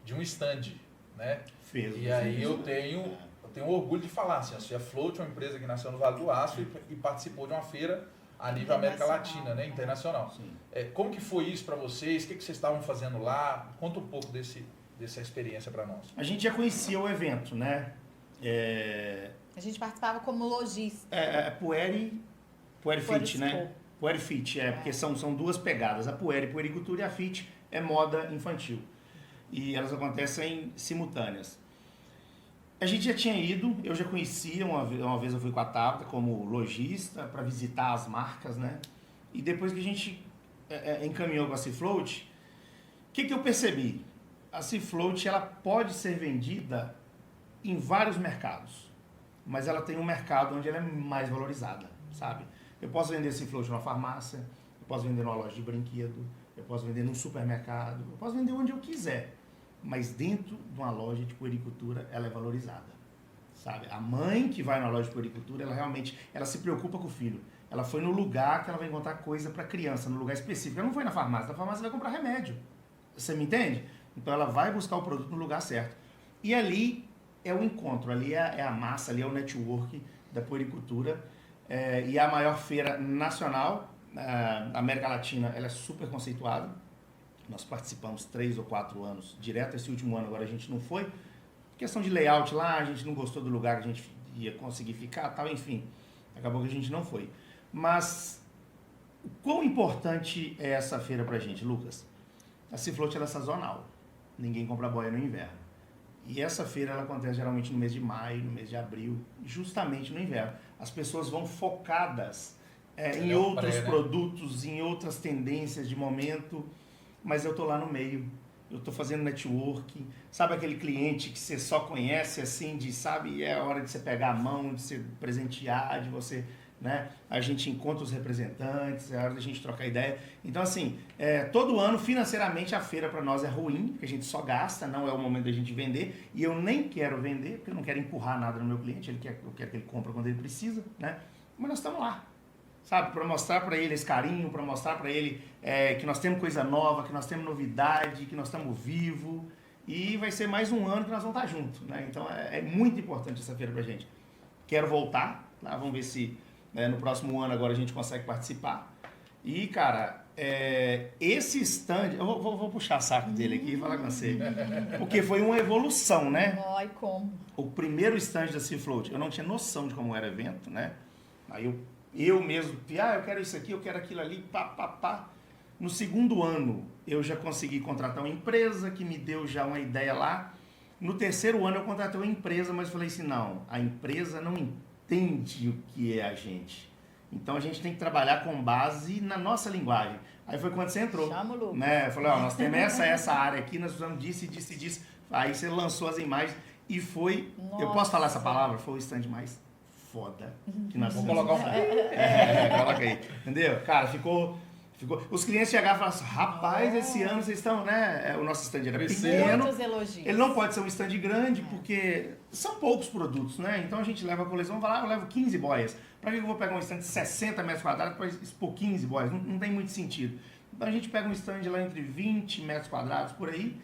de um stand, né? E aí eu tenho orgulho de falar, assim, a Cia Float é uma empresa que nasceu no Vale do Aço e participou de uma feira a nível América Latina, né? Internacional. Como que foi isso para vocês? O que vocês estavam fazendo lá? Conta um pouco dessa experiência para nós. A gente já conhecia o evento, né? A gente participava como lojista. Puerifit, né? Puerifit, porque são duas pegadas. A puericultura e a fit é moda infantil. E elas acontecem simultâneas. A gente já tinha ido, eu já conhecia, uma vez eu fui com a Tabata como lojista para visitar as marcas, né? E depois que a gente encaminhou com a Cifloat, o que eu percebi? A Cifloat, ela pode ser vendida em vários mercados, mas ela tem um mercado onde ela é mais valorizada, sabe? Eu posso vender Cifloat numa farmácia, eu posso vender numa loja de brinquedo, eu posso vender num supermercado, eu posso vender onde eu quiser. Mas dentro de uma loja de puericultura, ela é valorizada, sabe? A mãe que vai na loja de puericultura, ela se preocupa com o filho. Ela foi no lugar que ela vai encontrar coisa para criança, no lugar específico. Ela não foi na farmácia vai comprar remédio. Você me entende? Então ela vai buscar o produto no lugar certo. E ali é o encontro, ali é a massa, ali é o network da puericultura. E a maior feira nacional, a América Latina, ela é super conceituada. Nós participamos 3 ou 4 anos direto. Esse último ano agora a gente não foi. Questão de layout lá, a gente não gostou do lugar que a gente ia conseguir ficar, tal, enfim. Acabou que a gente não foi. Mas o quão importante é essa feira pra gente, Lucas? A Cifloat é sazonal. Ninguém compra boia no inverno. E essa feira ela acontece geralmente no mês de maio, no mês de abril, justamente no inverno. As pessoas vão focadas em outros produtos, em outras tendências de momento. Mas eu tô lá no meio, eu estou fazendo networking, sabe aquele cliente que você só conhece assim, sabe, é a hora de você pegar a mão, de você presentear, de você, né, a gente encontra os representantes, é a hora da gente trocar ideia. Então assim, todo ano financeiramente a feira para nós é ruim, porque a gente só gasta, não é o momento da gente vender, e eu nem quero vender, porque eu não quero empurrar nada no meu cliente, eu quero que ele compre quando ele precisa, né, mas nós estamos lá. Sabe, para mostrar para ele esse carinho, para mostrar para ele que nós temos coisa nova, que nós temos novidade, que nós estamos vivos. E vai ser mais um ano que nós vamos estar juntos, né? Então é muito importante essa feira pra gente. Quero voltar, tá? Vamos ver se no próximo ano agora a gente consegue participar. E, cara, esse stand... Eu vou puxar saco dele aqui e falar com você. Porque foi uma evolução, né? Ai, como? O primeiro stand da Seafloat, eu não tinha noção de como era o evento, né? Aí eu mesmo, eu quero isso aqui, eu quero aquilo ali, pá. No segundo ano, eu já consegui contratar uma empresa que me deu já uma ideia lá. No terceiro ano, eu contratei uma empresa, mas falei assim, não, a empresa não entende o que é a gente. Então, a gente tem que trabalhar com base na nossa linguagem. Aí foi quando você entrou. Chama o Lucas. Né? Eu falei, nós temos essa área aqui, nós precisamos disso. Aí você lançou as imagens e foi, eu posso falar essa palavra? Foi o stand mais foda que nós Vou colocar um... coloca aí. Entendeu? Cara, ficou... Os clientes chegavam e falavam assim, rapaz, esse ano vocês estão, né? O nosso stand era pequeno. Muitos elogios. Ele não pode ser um stand grande, porque são poucos produtos, né? Então a gente leva a coleção e fala, eu levo 15 boias. Para que eu vou pegar um stand de 60 metros quadrados para expor 15 boias? Não tem muito sentido. Então a gente pega um stand lá entre 20 metros quadrados por aí.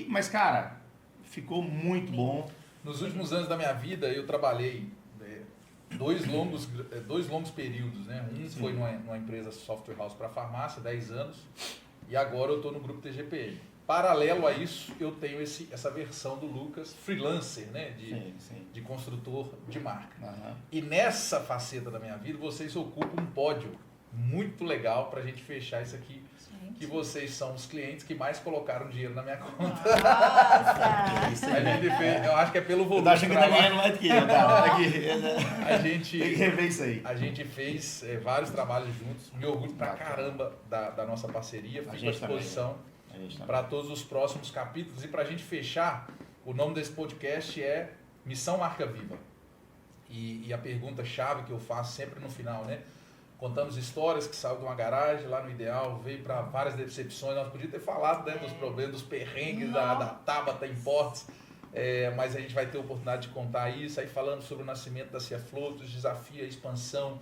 Mas, cara, ficou muito bom. Nos últimos anos da minha vida, eu trabalhei dois longos períodos, né? Um foi numa empresa software house para farmácia, 10 anos, e agora eu estou no grupo TGPM. Paralelo a isso, eu tenho essa versão do Lucas, freelancer, né? De construtor de marca. Uhum. E nessa faceta da minha vida, vocês ocupam um pódio muito legal para a gente fechar isso aqui. Que vocês são os clientes que mais colocaram dinheiro na minha conta. Nossa! A gente fez, eu acho que é pelo volume. Eu tô achando que tá ganhando mais do que eu, tá? A gente, tem que rever isso aí. A gente fez vários trabalhos juntos. Me orgulho pra caramba da nossa parceria. Fico à disposição para todos os próximos capítulos. E pra gente fechar, o nome desse podcast é Missão Marca Viva. E a pergunta-chave que eu faço sempre no final, né? Contamos histórias que saiu de uma garagem lá no Ideal, veio para várias decepções. Nós podíamos ter falado, né, dos problemas, dos perrengues da Tabata Imports, mas a gente vai ter a oportunidade de contar isso. Aí falando sobre o nascimento da Seafloat, os desafios, a expansão,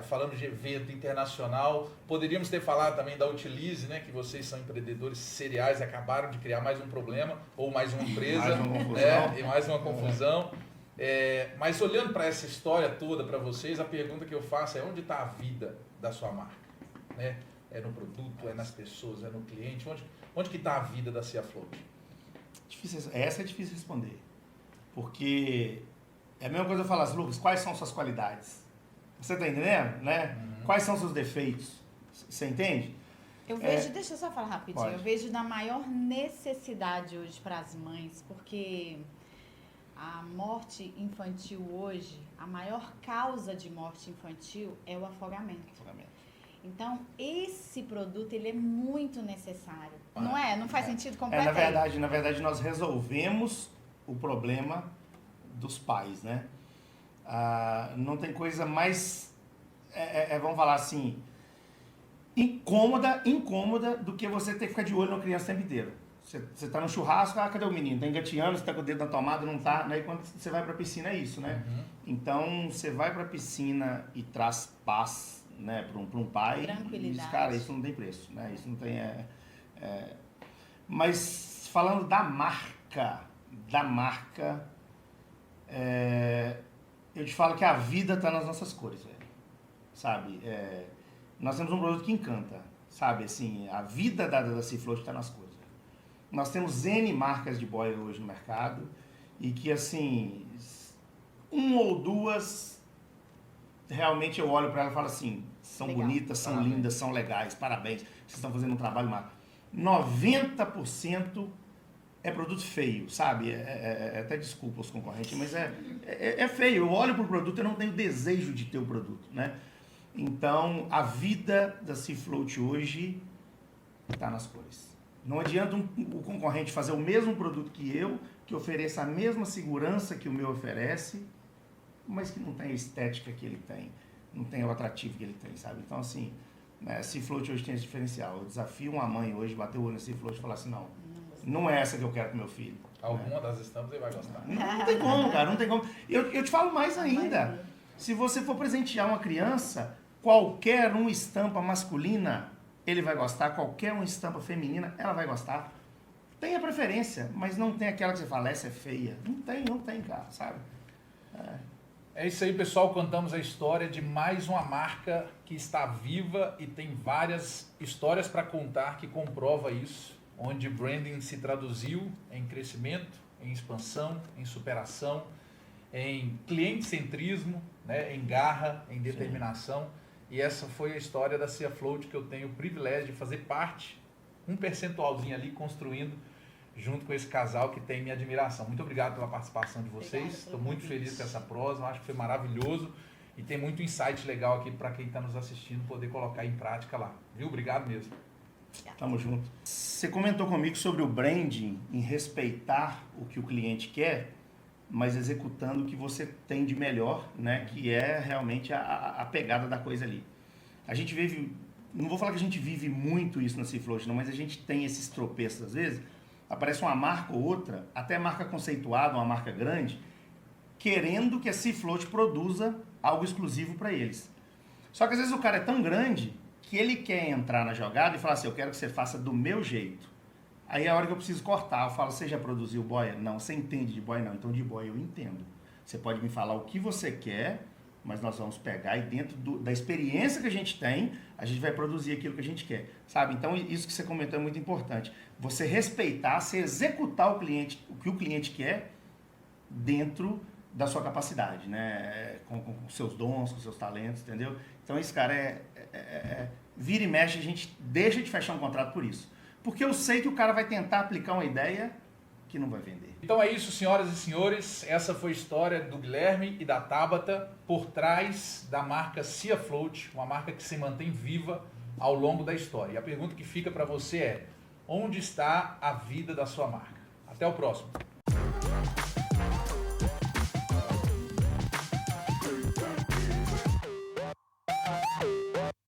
falando de evento internacional. Poderíamos ter falado também da Utilize, né, que vocês são empreendedores seriais e acabaram de criar mais um problema, ou mais uma empresa, e mais uma confusão. Mas olhando para essa história toda para vocês, a pergunta que eu faço é: onde está a vida da sua marca? Né? É no produto, é nas pessoas, é no cliente? Onde que está a vida da Seafloat? Essa é difícil responder. Porque é a mesma coisa eu falar assim, Lucas, quais são suas qualidades? Você está entendendo? Né? Uhum. Quais são seus defeitos? Você entende? Eu vejo, deixa eu só falar rapidinho, pode. Eu vejo da maior necessidade hoje para as mães, porque a morte infantil hoje, a maior causa de morte infantil é o afogamento. Então, esse produto, ele é muito necessário. Não é? Não faz sentido completamente. Na verdade, nós resolvemos o problema dos pais, né? Não tem coisa mais, vamos falar assim, incômoda do que você ter que ficar de olho na criança o tempo inteiro. Você tá no churrasco, cadê o menino? Tá engateando, você tá com o dedo na tomada, não tá. Aí quando você vai pra piscina é isso, né? Uhum. Então, você vai pra piscina e traz paz, né, pra um pai. Tranquilidade. E, cara, isso não tem preço, né? Isso não tem... Mas, falando da marca, eu te falo que a vida tá nas nossas cores, velho. Sabe? Nós temos um produto que encanta, sabe? Assim, a vida da Seafloat tá nas cores. Nós temos N marcas de boia hoje no mercado e que, assim, uma ou duas, realmente eu olho para ela e falo assim, são legal, bonitas, são parabéns, lindas, são legais, parabéns, vocês estão fazendo um trabalho maravilhoso. 90% é produto feio, sabe? Até desculpa os concorrentes, mas é feio. Eu olho para o produto e não tenho desejo de ter o produto, né? Então, a vida da Seafloat hoje está nas cores. Não adianta o concorrente fazer o mesmo produto que ofereça a mesma segurança que o meu oferece, mas que não tem a estética que ele tem, não tem o atrativo que ele tem, sabe? Então, assim, né, a Seafloat hoje tem esse diferencial. Eu desafio uma mãe hoje, bater o olho na Seafloat e falar assim, não é essa que eu quero pro meu filho. Alguma das estampas ele vai gostar. Não tem como, cara, não tem como. Eu te falo mais ainda. Se você for presentear uma criança, qualquer uma estampa masculina, ele vai gostar. Qualquer uma estampa feminina, ela vai gostar. Tem a preferência, mas não tem aquela que você fala, essa é feia. Não tem, cara, sabe? É isso aí, pessoal. Contamos a história de mais uma marca que está viva e tem várias histórias para contar que comprova isso, onde branding se traduziu em crescimento, em expansão, em superação, em cliente-centrismo, né, em garra, em determinação. Sim. E essa foi a história da Seafloat, que eu tenho o privilégio de fazer parte, um percentualzinho ali, construindo junto com esse casal que tem minha admiração. Muito obrigado pela participação de vocês. Estou muito feliz com essa prosa, acho que foi maravilhoso e tem muito insight legal aqui para quem está nos assistindo poder colocar em prática lá. Viu? Obrigado mesmo. Tamo junto. Você comentou comigo sobre o branding, em respeitar o que o cliente quer, mas executando o que você tem de melhor, né? Que é realmente a pegada da coisa ali. A gente vive, não vou falar que a gente vive muito isso na Seafloat, não, mas a gente tem esses tropeços às vezes. Aparece uma marca ou outra, até marca conceituada, uma marca grande, querendo que a Seafloat produza algo exclusivo para eles. Só que às vezes o cara é tão grande que ele quer entrar na jogada e falar assim, eu quero que você faça do meu jeito. Aí é a hora que eu preciso cortar, eu falo, você já produziu boia? Não, você entende de boia? Não, então de boia eu entendo. Você pode me falar o que você quer, mas nós vamos pegar e dentro da experiência que a gente tem, a gente vai produzir aquilo que a gente quer, sabe? Então isso que você comentou é muito importante. Você respeitar, você executar o que o cliente quer dentro da sua capacidade, né? Com seus dons, com seus talentos, entendeu? Então isso, cara, vira e mexe, a gente deixa de fechar um contrato por isso. Porque eu sei que o cara vai tentar aplicar uma ideia que não vai vender. Então é isso, senhoras e senhores. Essa foi a história do Guilherme e da Tabata por trás da marca Seafloat, uma marca que se mantém viva ao longo da história. E a pergunta que fica para você é, onde está a vida da sua marca? Até o próximo.